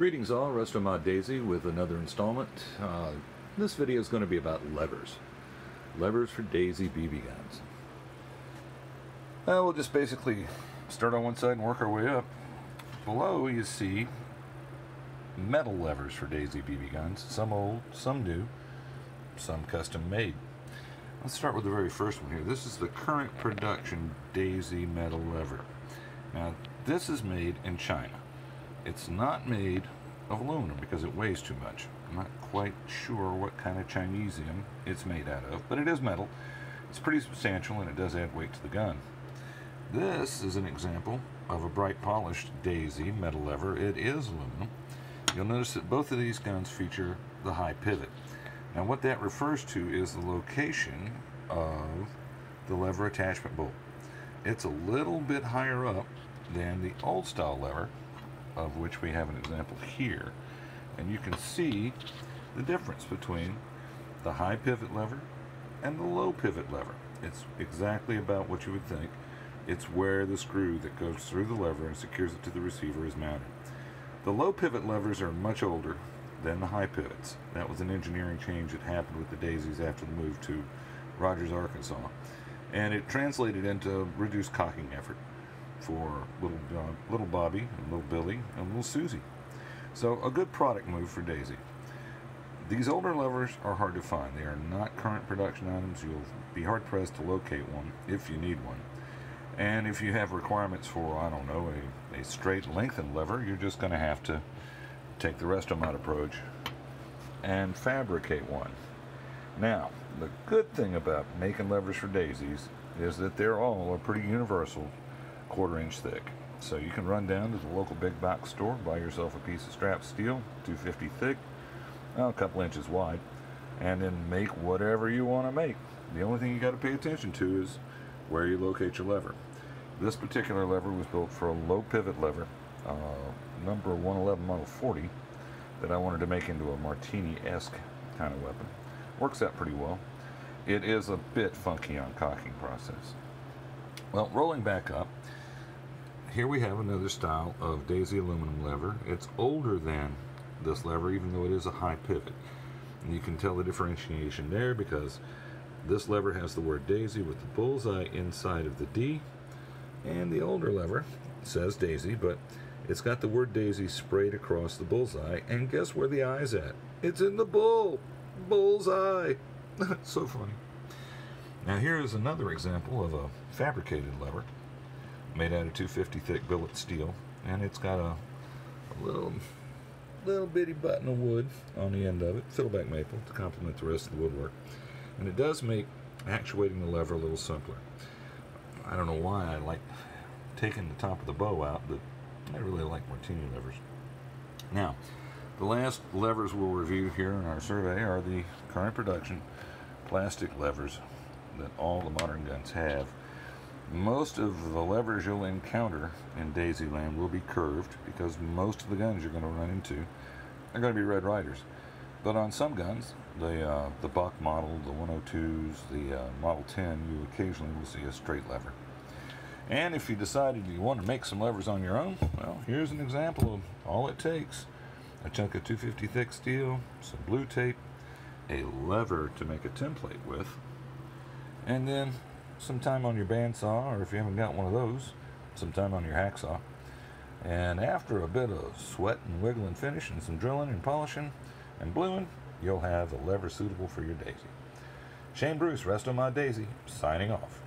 Greetings all, Restomod Daisy with another installment. This video is going to be about levers. Levers for Daisy BB guns. We'll just basically start on one side and work our way up. Below you see metal levers for Daisy BB guns. Some old, some new, some custom made. Let's start with the very first one here. This is the current production Daisy metal lever. Now this is made in China. It's not made of aluminum because it weighs too much. I'm not quite sure what kind of Chinesium it's made out of, but it is metal. It's pretty substantial and it does add weight to the gun. This is an example of a bright polished Daisy metal lever. It is aluminum. You'll notice that both of these guns feature the high pivot. Now what that refers to is the location of the lever attachment bolt. It's a little bit higher up than the old style lever, of which we have an example here, and you can see the difference between the high pivot lever and the low pivot lever. It's exactly about what you would think. It's where the screw that goes through the lever and secures it to the receiver is mounted. The low pivot levers are much older than the high pivots. That was an engineering change that happened with the Daisies after the move to Rogers, Arkansas, and it translated into reduced cocking effort for little Bobby and little Billy and little Susie. So a good product move for Daisy. These older levers are hard to find. They are not current production items. You'll be hard pressed to locate one if you need one. And if you have requirements for, I don't know, a straight lengthened lever, you're just going to have to take the Restomod approach and fabricate one. Now, the good thing about making levers for Daisies is that they're all pretty universal, 1/4 inch thick. So you can run down to the local big box store, buy yourself a piece of strap steel, 250 thick, a couple inches wide, and then make whatever you want to make. The only thing you got to pay attention to is where you locate your lever. This particular lever was built for a low pivot lever, number 111 model 40, that I wanted to make into a Martini-esque kind of weapon. Works out pretty well. It is a bit funky on cocking process. Well, rolling back up, here we have another style of Daisy aluminum lever. It's older than this lever, even though it is a high pivot. And you can tell the differentiation there because this lever has the word Daisy with the bullseye inside of the D, and the older lever says Daisy, but it's got the word Daisy sprayed across the bullseye, and guess where the eye's at? It's in the bullseye. So funny. Now here is another example of a fabricated lever made out of 250 thick billet steel, and it's got a little bitty button of wood on the end of it, fiddleback maple, to complement the rest of the woodwork. And it does make actuating the lever a little simpler. I don't know why I like taking the top of the bow out, but I really like Martini levers. Now, the last levers we'll review here in our survey are the current production plastic levers that all the modern guns have. Most of the levers you'll encounter in Daisy land will be curved because most of the guns you're going to run into are going to be Red Ryders. But on some guns, the Buck model, the 102s, the Model 10, you occasionally will see a straight lever. And if you decided you want to make some levers on your own, well, here's an example of all it takes. A chunk of 250 thick steel, some blue tape, a lever to make a template with, and then some time on your bandsaw, or if you haven't got one of those, some time on your hacksaw. And after a bit of sweat and wiggle and finish and some drilling and polishing and bluing, you'll have a lever suitable for your Daisy. Shane Bruce, Restomod Daisy, signing off.